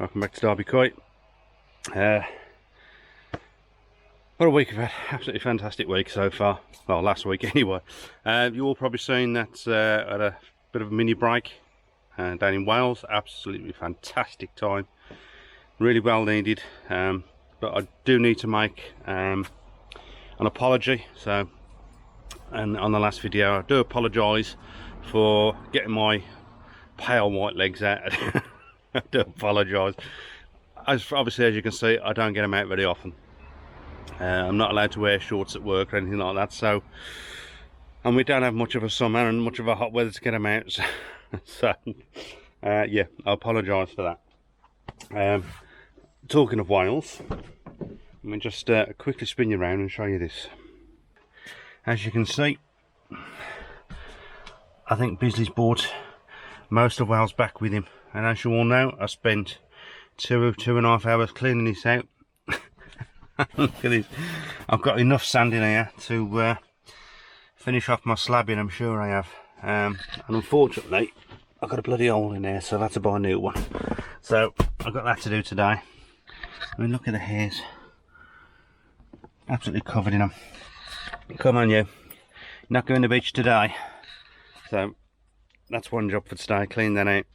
Welcome back to Derby Kite. What a week we've had. Absolutely fantastic week so far. Well, last week anyway. You all probably seen that I had a bit of a mini break down in Wales. Absolutely fantastic time. Really well needed. But I do need to make an apology. So, and on the last video, I do apologise for getting my pale white legs out. I do apologise. Obviously, as you can see, I don't get them out very often. I'm not allowed to wear shorts at work or anything like that. So, and we don't have much of a summer and much of a hot weather to get them out. So, yeah, I apologise for that. Talking of Wales, let me just quickly spin you around and show you this. As you can see, I think Bisley's brought most of Wales back with him. And as you all know, I spent two and a half hours cleaning this out. Look at this. I've got enough sand in here to finish off my slabbing, I'm sure I have. And unfortunately, I've got a bloody hole in there, so I've had to buy a new one. So, I've got that to do today. I mean, look at the hairs. Absolutely covered in them. Come on, you. You're not going to the beach today. So, that's one job for today. Clean that out.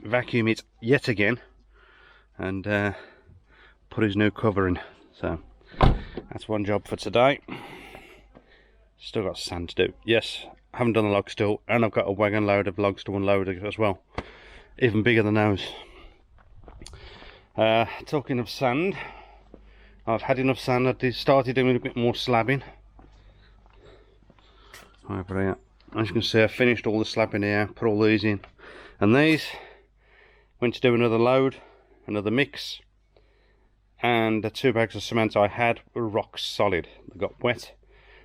Vacuum it yet again. And put his new cover in. So, that's one job for today. Still got sand to do. Yes, I haven't done the log still. And I've got a wagon load of logs to unload as well. Even bigger than those. Talking of sand, I've had enough sand. I started doing a bit more slabbing. Over as you can see, I finished all the slabbing here, put all these in, and these went to do another load, another mix, and the 2 bags of cement I had were rock solid. They got wet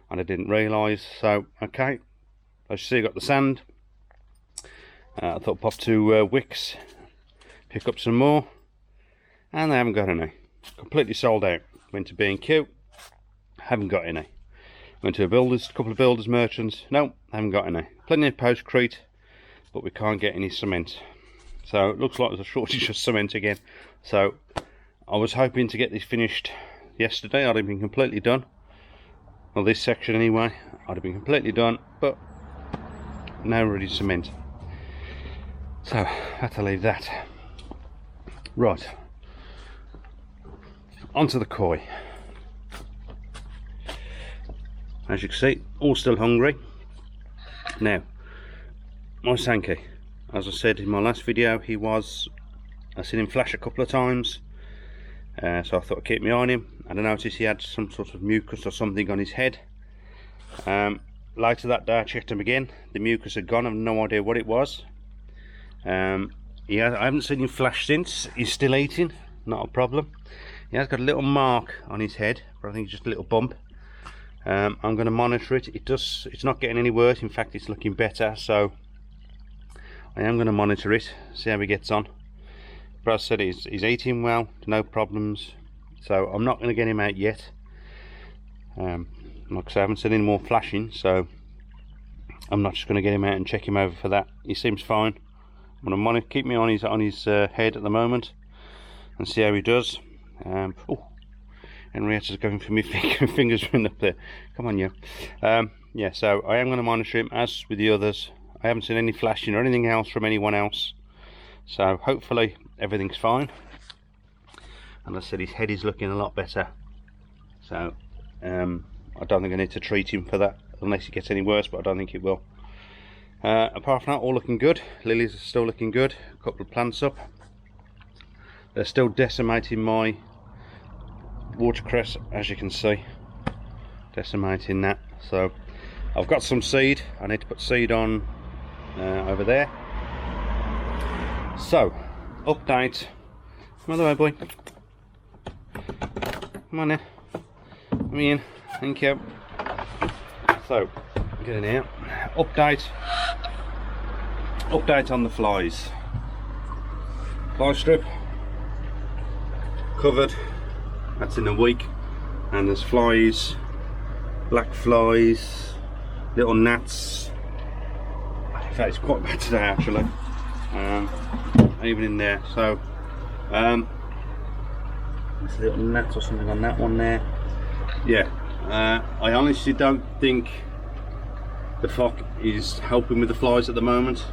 and I didn't realise. So okay, as you see, I got the sand. I thought pop to Wicks, pick up some more, and they haven't got any. Completely sold out. Went to B&Q, haven't got any. Went to a couple of builders merchants, no, haven't got any. Plenty of postcrete, but we can't get any cement. So it looks like there's a shortage of cement again. So I was hoping to get this finished yesterday. I'd have been completely done. Well, this section anyway, I'd have been completely done, but no ready cement. So I had to leave that. Right, onto the koi. As you can see, all still hungry. Now, my Sankey, as I said in my last video, I seen him flash a couple of times, so I thought I'd keep my eye on him, and I noticed he had some sort of mucus or something on his head. Later that day I checked him again, the mucus had gone. I have no idea what it was. I haven't seen him flash since. He's still eating, not a problem. He has got a little mark on his head, but I think it's just a little bump. I'm going to monitor it. It's not getting any worse. In fact, it's looking better. So I am going to monitor it, see how he gets on. But as I said, he's eating well, no problems. So I'm not going to get him out yet. Like I say, I haven't seen any more flashing, so I'm not just going to get him out and check him over for that. He seems fine. I'm going to keep me on his head at the moment and see how he does. Oh, Henrietta's going for me fingers from up there. Come on, you. Yeah, so I am going to monitor him as with the others. I haven't seen any flashing or anything else from anyone else, so hopefully everything's fine. And as I said, his head is looking a lot better, so I don't think I need to treat him for that unless he gets any worse, but I don't think it will. Apart from that, all looking good. Lilies are still looking good. A couple of plants up. They're still decimating my watercress, as you can see, decimating that. So I've got some seed. I need to put seed on over there. So update. Come on the way, boy. Come on in. Come in. Thank you. So get in here. Update on the flies. Fly strip covered. That's in a week, and there's flies, black flies, little gnats. In fact, it's quite bad today actually, even in there. So There's a little gnat or something on that one there. Yeah, I honestly don't think the FOC is helping with the flies at the moment.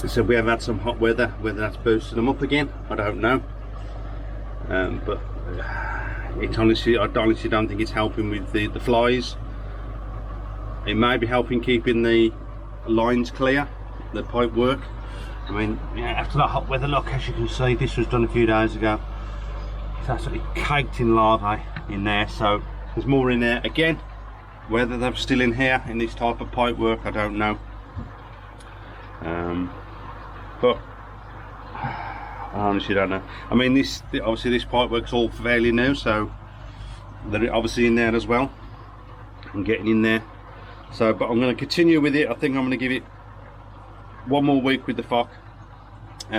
So we have had some hot weather, whether that's boosting them up again, I don't know. But I honestly don't think it's helping with the flies. It may be helping keeping the lines clear, the pipe work. I mean, yeah, after that hot weather, look, as you can see, this was done a few days ago. It's absolutely caked in larvae in there, so there's more in there. Again, whether they're still in here in this type of pipe work, I don't know. But I honestly don't know. I mean, obviously this pipe work's all fairly new, so they're obviously in there as well. I'm getting in there. So, but I'm going to continue with it. I think I'm going to give it one more week with the FOC,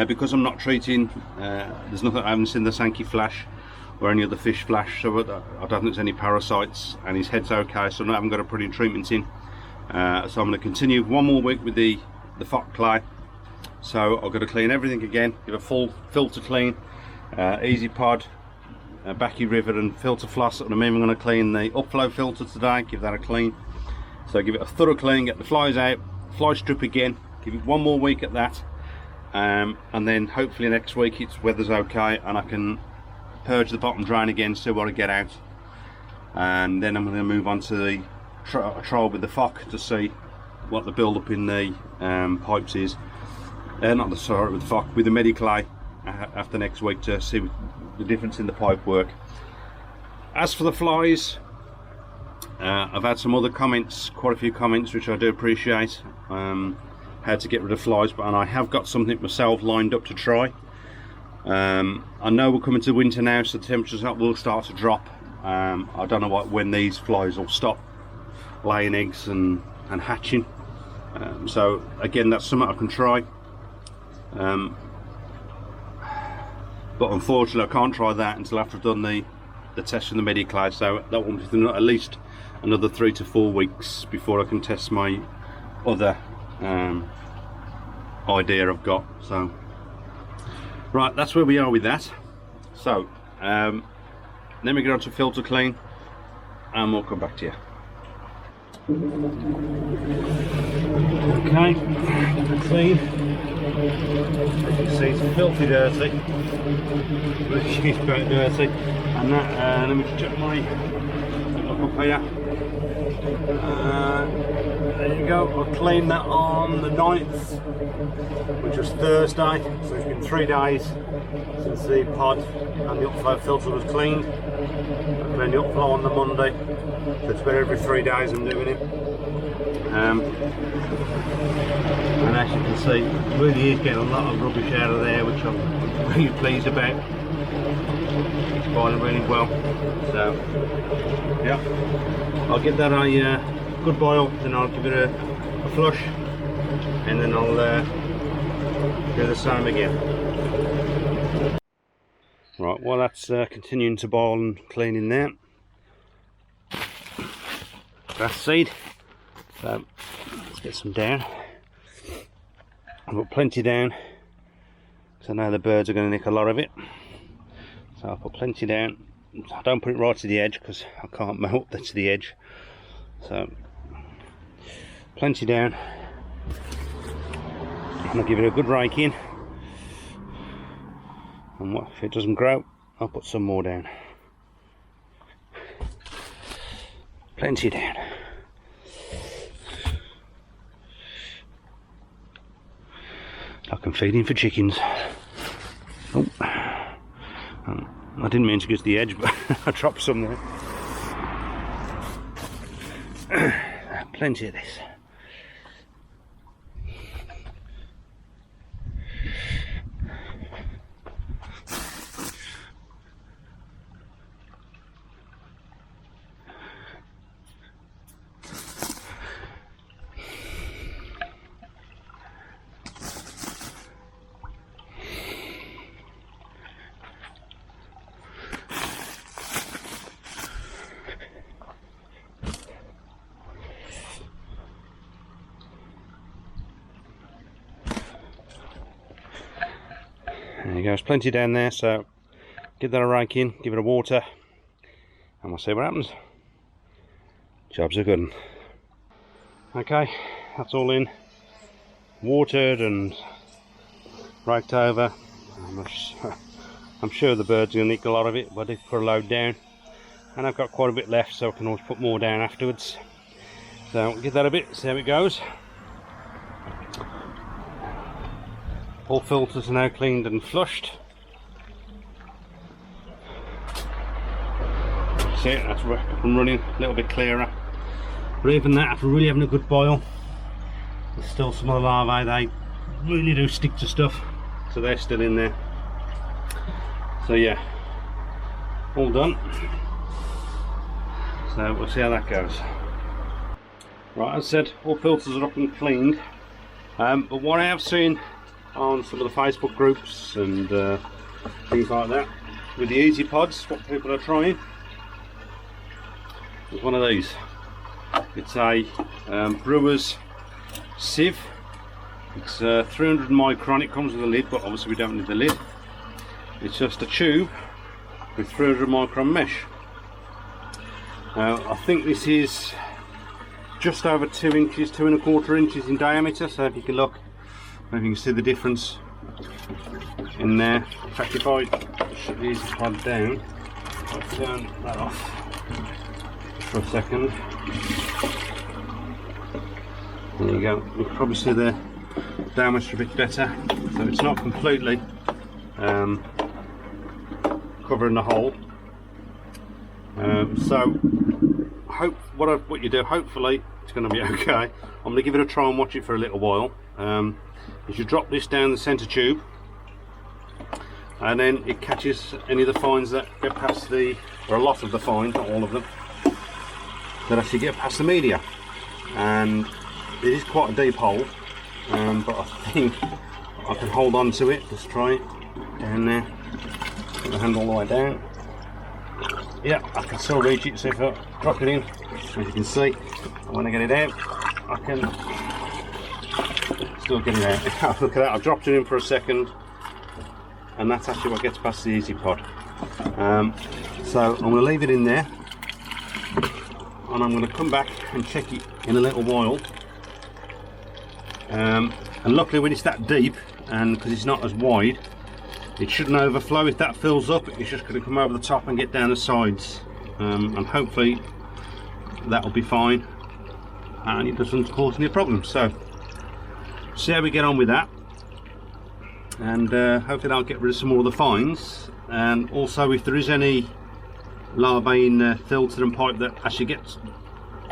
because I'm not treating. There's nothing. I haven't seen the Sankey flash or any other fish flash, so I don't think there's any parasites, and his head's okay. So I haven't got to put any treatments in. So I'm going to continue one more week with the FOC clay. So I've got to clean everything again, give a full filter clean, Eazypod, Backy River and filter floss. And I'm even going to clean the upflow filter today, give that a clean. So give it a thorough clean, get the flies out, fly strip again, give it one more week at that, and then hopefully next week weather's okay and I can purge the bottom drain again, see what I get out. And then I'm going to move on to the trial with the FOC to see what the build up in the pipes is. Not the sorry, with the FOC, with the Mediclay after next week, to see the difference in the pipe work. As for the flies, I've had some other comments, quite a few comments, which I do appreciate, how to get rid of flies, and I have got something myself lined up to try. I know we're coming to winter now, so the temperatures will start to drop. I don't know when these flies will stop laying eggs and hatching. So again, that's something I can try. But unfortunately I can't try that until after I've done the test from the Mediclay, so that will be at least another 3 to 4 weeks before I can test my other idea I've got. So right, that's where we are with that. So let me get on to filter clean and we'll come back to you. Okay, clean. As you see, it's filthy dirty. It's quite dirty. And that, let me just check my look up here. There you go. I cleaned that on the 9th, which was Thursday. So it's been 3 days since the pod and the upflow filter was cleaned. I cleaned the upflow on the Monday. So it's about every 3 days I'm doing it. And as you can see, it really is getting a lot of rubbish out of there, which I'm really pleased about. It's boiling really well. So yeah, I'll give that a good boil, then I'll give it a flush, and then I'll do the same again. Right, well, that's continuing to boil and cleaning there. Grass seed. So let's get some down. I've got plenty down, because I know the birds are going to nick a lot of it. So I'll put plenty down. I don't put it right to the edge because I can't melt that to the edge. So plenty down. And I'll give it a good rake in. And if it doesn't grow, I'll put some more down. Plenty down. I can feed in for chickens. Oh, I didn't mean to go to the edge, but I dropped some there. Plenty of this. you go, there's plenty down there, so give that a rake in, give it a water, and we'll see what happens. Jobs A Goodun. Okay, that's all in, watered and raked over. I'm sure the birds are going to nick a lot of it, but I did put a load down, and I've got quite a bit left, so I can always put more down afterwards. So we'll give that a bit, see how it goes. All filters are now cleaned and flushed. See it, that's up and running, a little bit clearer. But even that, after really having a good boil, there's still some of the larvae, they really do stick to stuff, so they're still in there. So yeah, all done. So we'll see how that goes. Right, as I said, all filters are up and cleaned. But what I have seen on some of the Facebook groups and things like that, with the Eazypods, what people are trying is one of these. It's a BREWERS sieve. It's 300 micron, it comes with a lid, but obviously we don't need the lid. It's just a tube with 300 micron mesh. I think this is just over 2 inches, 2¼ inches in diameter, so if you can look, maybe you can see the difference in there. In fact, if I shut the Eazypod down, I'll turn that off for a second. There you go, you can probably see the diameter a bit better, so it's not completely covering the hole. So what you do, hopefully it's going to be okay. I'm going to give it a try and watch it for a little while. Is you drop this down the centre tube, and then it catches any of the fines that get past the, or a lot of the fines, not all of them, that actually get past the media. And it is quite a deep hole, but I think I can hold on to it. Let's try it down there. Put the hand all the way down. Yeah, I can still reach it, so if I drop it in, as you can see, when I get it out, I can still get it out. Look at that, I dropped it in for a second, and that's actually what gets past the Eazypod. So I'm going to leave it in there, and I'm going to come back and check it in a little while. And luckily when it's that deep, and because it's not as wide, it shouldn't overflow. If that fills up, it's just going to come over the top and get down the sides, and hopefully that'll be fine and it doesn't cause any problems. So see how we get on with that, and hopefully that'll get rid of some more of the fines. And also, if there is any larvae in the filter and pipe that actually gets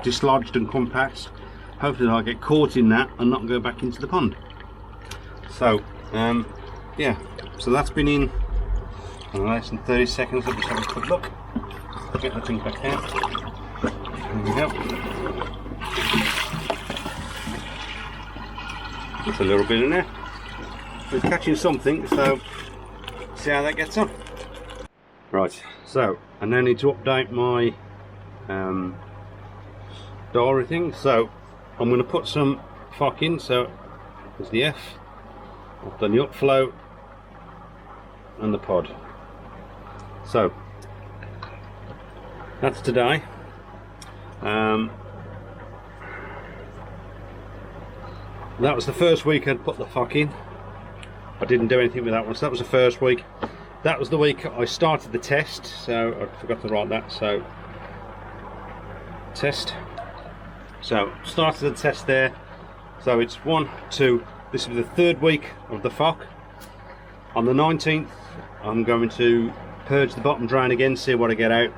dislodged and compact, hopefully they'll get caught in that and not go back into the pond. So yeah, so that's been in less than 30 seconds. Let's have a quick look. Get the thing back down. There we go. Just a little bit in there. We're catching something, so see how that gets on. Right, so I now need to update my diary thing. So I'm going to put some FOC in. So there's the F. I've done the upflow and the pod. So that's today. That was the first week I'd put the FOC in. I didn't do anything with that one, so that was the first week. That was the week I started the test, so I forgot to write that. So test. So started the test there. So it's 1, 2. This will be the 3rd week of the FOC. On the 19th, I'm going to purge the bottom drain again, see what I get out,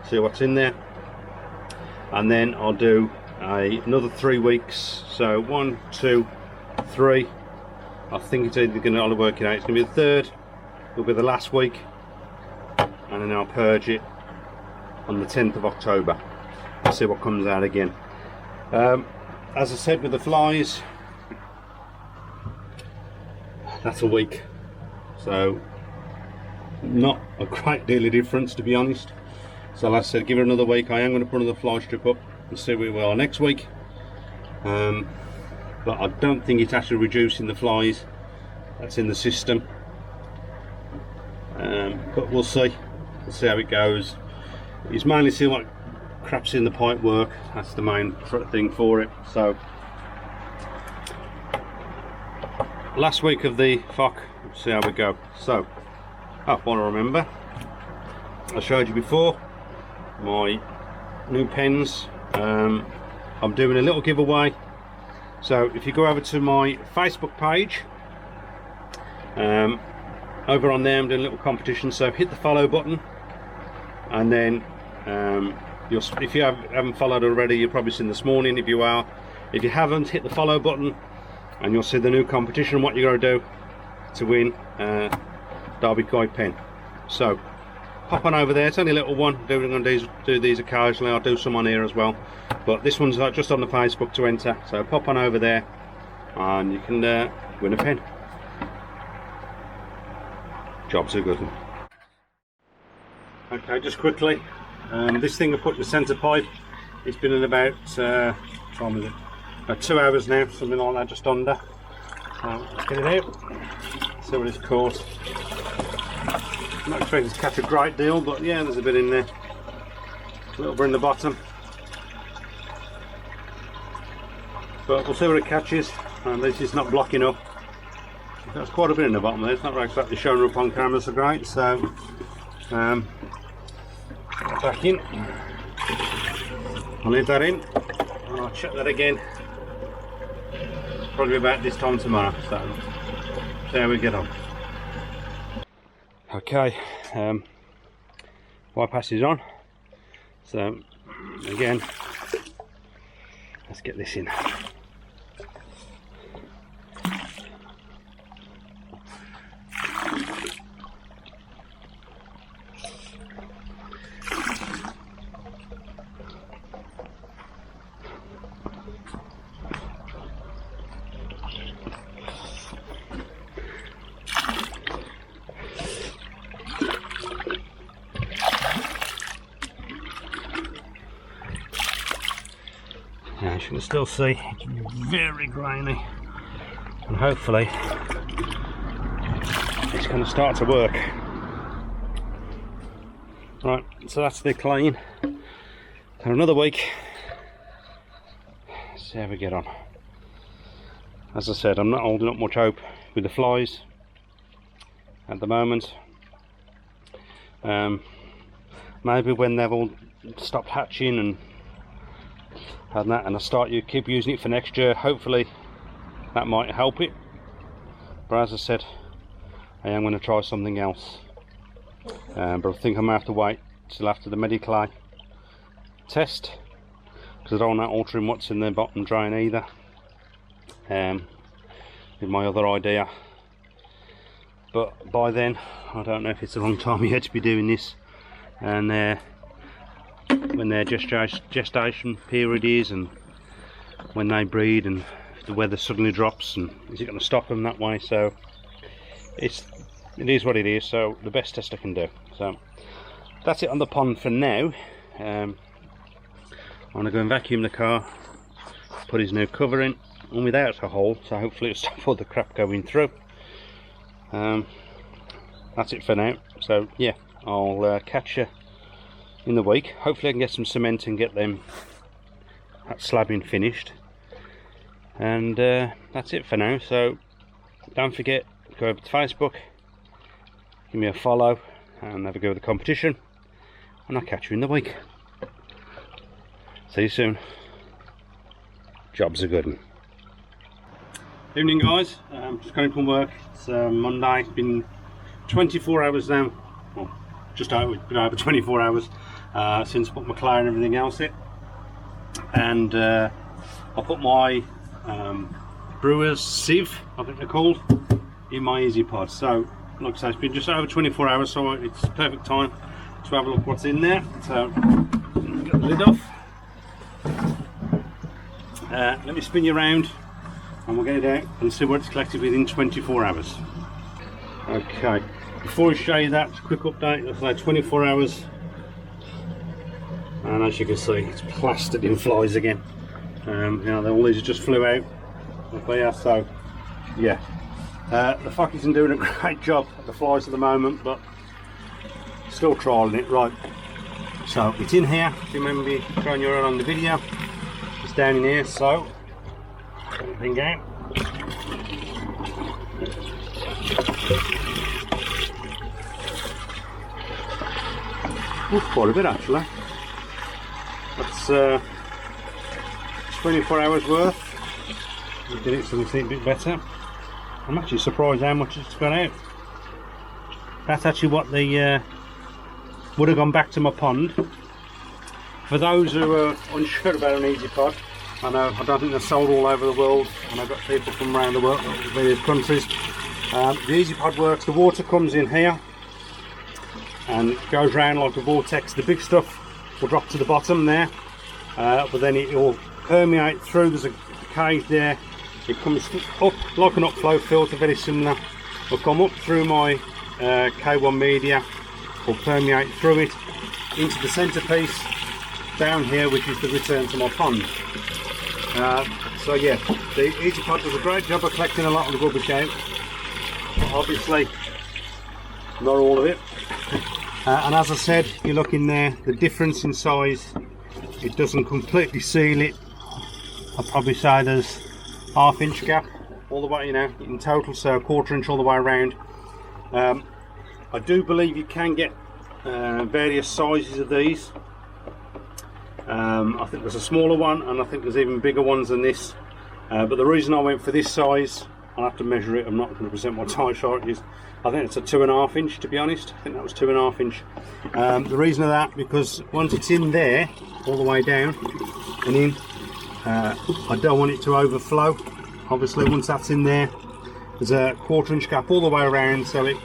see what's in there, and then I'll do another 3 weeks. So 1, 2, 3. I think it's either going to, I'll work it out. It's going to be the 3rd. Will be the last week, and then I'll purge it on the 10th of October. I'll see what comes out again. As I said with the flies, that's a week, so not a great deal of difference, to be honest. So like I said, give it another week. I am going to put another fly strip up and see where we are next week, but I don't think it's actually reducing the flies that's in the system. but we'll see how it goes. It's mainly see what crap's in the pipe work. That's the main thing for it. So last week of the FOC, we'll see how we go. So what I remember, I showed you before my new pens. I'm doing a little giveaway, so if you go over to my Facebook page, over on there I'm doing a little competition, so hit the follow button, and then if you haven't followed already, you've probably seen this morning. If you haven't, hit the follow button and you'll see the new competition, what you're going to do to win Derby Guide pen. So pop on over there. It's only a little one. I'm going to do these occasionally. I'll do some on here as well, but this one's just on the Facebook to enter, so pop on over there and you can win a pen. Jobs A Goodun. Okay, just quickly, this thing I put in the centre pipe, it's been in about time is it? About 2 hours now, something like that, just under. So let's get it out, see what it's caught. I'm not expecting to catch a great deal, but yeah, there's a bit in there. A little bit in the bottom, but we'll see what it catches. And this is not blocking up. There's quite a bit in the bottom there. It's not exactly showing up on camera so great. So back in. I'll leave that in and I'll check that again probably about this time tomorrow, so see how we get on. Okay, bypass is on, so again let's get this in. As you can still see, it's very grainy, and hopefully it's going to start to work. Right, so that's the clean. So another week, see how we get on. As I said, I'm not holding up much hope with the flies at the moment. Maybe when they've all stopped hatching and I keep using it for next year, hopefully that might help it. But as I said, I am going to try something else. But I think I'm going to have to wait till after the Mediclay test, because I don't want that altering what's in the bottom drain either. With my other idea, but by then I don't know if it's a long time yet to be doing this, and when their gestation period is, and when they breed, and if the weather suddenly drops, and is it going to stop them that way? So it is what it is. So the best test I can do. So that's it on the pond for now. I'm going to go and vacuum the car, put his new cover in, and without a hole, so hopefully it'll stop all the crap going through. That's it for now. So yeah, I'll catch you in the week. Hopefully I can get some cement and get that slabbing finished, and that's it for now. So don't forget, go over to Facebook, give me a follow, and have a go with the competition, and I'll catch you in the week. See you soon. Jobs A Goodun. Evening guys, just coming from work. It's Monday. It's been 24 hours now, well, just over, it's been over 24 hours since I put my clay and everything else in, and I put my BREWERS sieve, I think they're called, in my Eazypod. So like I say, it's been just over 24 hours, so it's perfect time to have a look what's in there. So get the lid off. Let me spin you around and we'll get it out and see what it's collected within 24 hours. Okay, before I show you that, quick update. That's like 24 hours, and as you can see, it's plastered in flies again. You know, all these just flew out up there. So yeah, the FOC isn't doing a great job at the flies at the moment, but still trialing it. Right, so it's in here. If you remember me showing you around on the video, it's down in here. So get the thing out. Quite a bit actually. That's 24 hours worth. We did it so we see it a bit better. I'm actually surprised how much it's got out. That's actually what the would have gone back to my pond. For those who are unsure about an Eazypod, I don't think they're sold all over the world, and I've got people from around the world, various countries. The Eazypod works. The water comes in here and goes round like a vortex. The big stuff will drop to the bottom there, but then it will permeate through. There's a cage there. It comes up like an upflow filter, very similar. Will come up through my K1 media, will permeate through it into the centerpiece down here, which is the return to my pond. So yeah, the Eazypod does a great job of collecting a lot of the rubbish out, but obviously not all of it. And as I said, you look in there, the difference in size, it doesn't completely seal it. I'd probably say there's half-inch gap all the way, you know, in total, so a 1/4 inch all the way around. I do believe you can get various sizes of these. I think there's a smaller one, and I think there's even bigger ones than this. But the reason I went for this size, I'll have to measure it, I'm not 100% what size it is. I think it's a 2.5 inch, to be honest. I think that was 2.5 inch. The reason of that, because once it's in there, all the way down and in, I don't want it to overflow. Obviously, once that's in there, there's a 1/4 inch gap all the way around, so it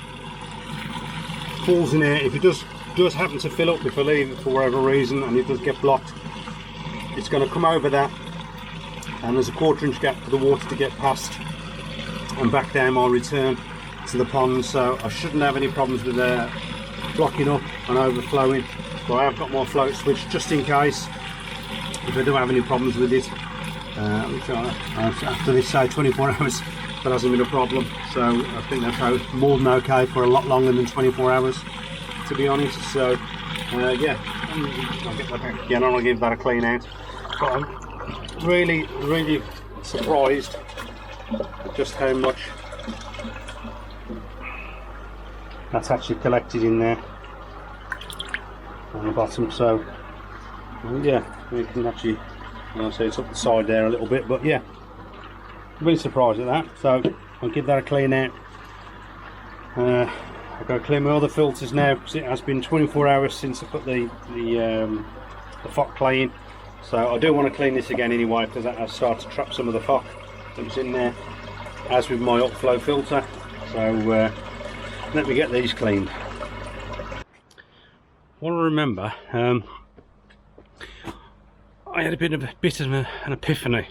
falls in there. If it does happen to fill up, if I leave it for whatever reason and it does get blocked, it's going to come over that, and there's a 1/4 inch gap for the water to get past and back down my return to the pond. So I shouldn't have any problems with blocking up and overflowing. But I have got my float switch just in case if I do have any problems with it. After this, say 24 hours, that hasn't been a problem. So I think that's more than okay for a lot longer than 24 hours, to be honest. So yeah, I'll get that back again and I'll give that a clean out. But I'm really surprised at just how much that's actually collected in there on the bottom. So yeah, you can actually, so it's up the side there a little bit, but yeah, really surprised at that. So I'll give that a clean out. I've got to clean my other filters now because it has been 24 hours since I put the FOC clay in. So I do want to clean this again anyway, because that has started to trap some of the FOC that was in there, as with my upflow filter. So let me get these cleaned. What I remember, I had a bit of an epiphany,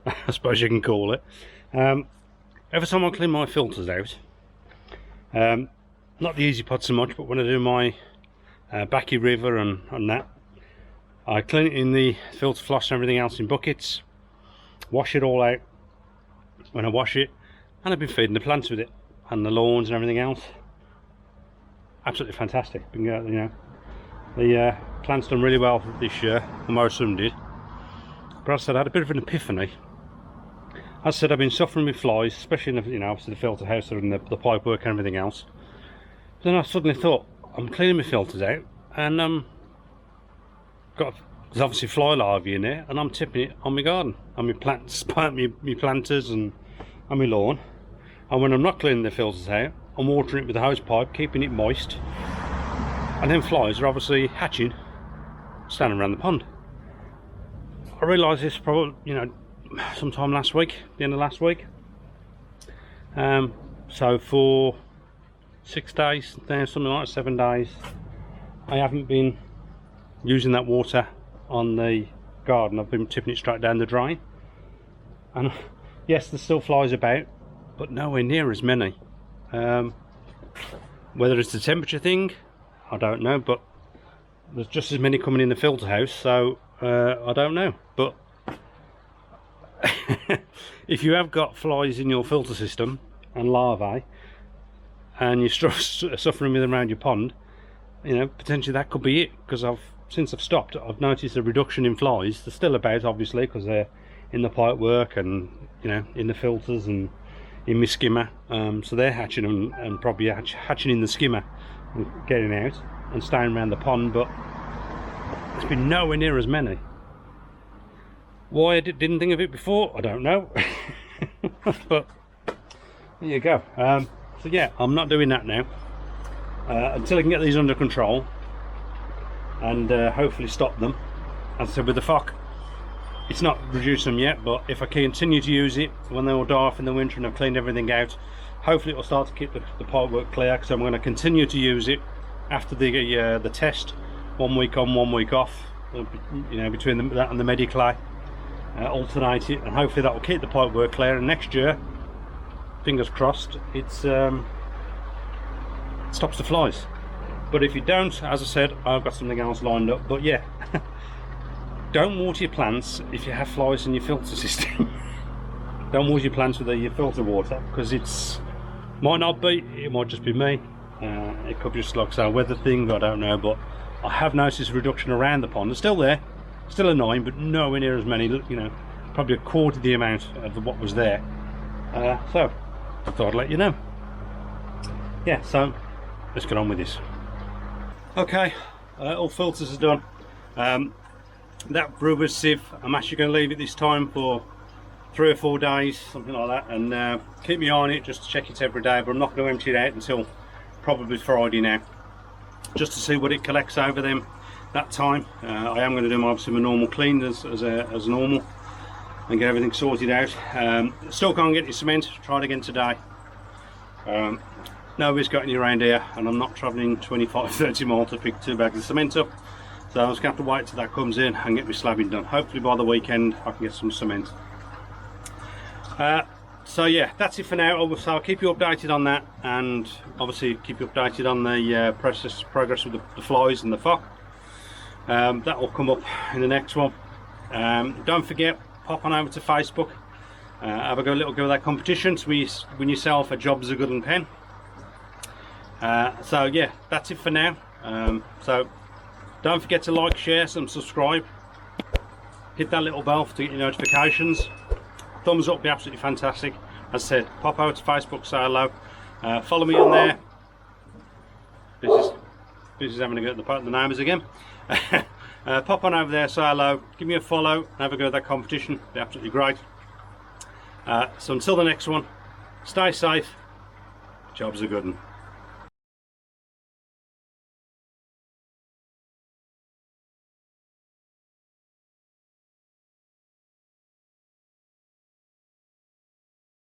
I suppose you can call it. Every time I clean my filters out, not the Eazypod so much, but when I do my Backy River and that, I clean it in the filter floss and everything else in buckets, wash it all out when I wash it, and I've been feeding the plants with it and the lawns and everything else. Absolutely fantastic. You know, the plants done really well this year, or most of them did. But as I said, I had a bit of an epiphany. As I said, I've been suffering with flies, especially in the, you know, obviously the filter house and the pipe work and everything else. Then I suddenly thought, I'm cleaning my filters out, and there's obviously fly larvae in there, and I'm tipping it on my garden, on my plants, my planters and on my lawn. And when I'm not cleaning the filters out, I'm watering it with a hose pipe, keeping it moist, and then flies are obviously hatching, standing around the pond. I realised this probably, you know, sometime last week, the end of last week. So for 6 days, then something like 7 days, I haven't been using that water on the garden. I've been tipping it straight down the drain, and yes, there's still flies about, but nowhere near as many. Whether it's the temperature thing, I don't know, but there's just as many coming in the filter house, so I don't know. But if you have got flies in your filter system and larvae, and you're suffering with them around your pond, you know, potentially that could be it, because since I've stopped, I've noticed a reduction in flies. They're still about, obviously, because they're in the pipe work and, you know, in the filters and in my skimmer. So they're hatching and probably hatching in the skimmer and getting out and staying around the pond, but it's been nowhere near as many. Why I didn't think of it before, I don't know. But there you go. So yeah, I'm not doing that now until I can get these under control and hopefully stop them. As I said, with the FOC, it's not reduced them yet, but if I continue to use it when they will die off in the winter and I've cleaned everything out, hopefully it will start to keep the pipe work clear, because I'm going to continue to use it after the test, 1 week on, 1 week off, you know, between that and the Mediclay, alternate it, and hopefully that will keep the pipe work clear, and next year, fingers crossed, it stops the flies. But if you don't, as I said, I've got something else lined up. But yeah, don't water your plants if you have flies in your filter system. Don't water your plants with your filter water, because might not be, it might just be me. It could be just like a weather thing, I don't know, but I have noticed a reduction around the pond. It's still there, still annoying, but nowhere near as many, you know, probably a quarter the amount of what was there. So I thought I'd let you know. Yeah, so let's get on with this. Okay, all filters are done. That BREWERS sieve, I'm actually going to leave it this time for 3 or 4 days, something like that, and keep my eye on it just to check it every day, but I'm not going to empty it out until probably Friday now, just to see what it collects over that time. I am going to do obviously my normal clean as normal and get everything sorted out. Still can't get the cement, tried again today. Nobody's got any around here, and I'm not travelling 25-30 miles to pick 2 bags of cement up, so I'm just going to have to wait till that comes in and get my slabbing done. Hopefully by the weekend I can get some cement. So yeah, that's it for now. So I'll keep you updated on that, and obviously keep you updated on the progress with the flies and the FOC. That will come up in the next one. Don't forget, pop on over to Facebook, have a little go at that competition to win yourself a Jobs A Goodun pen. So yeah, that's it for now. So don't forget to like, share, and subscribe. Hit that little bell to get your notifications. Thumbs up would be absolutely fantastic. As I said, pop over to Facebook, say hello. Follow me on there. This is having a go at the neighbours again. Pop on over there, say hello, give me a follow, and have a go at that competition. It'd be absolutely great. So until the next one, stay safe. Jobs A Goodun.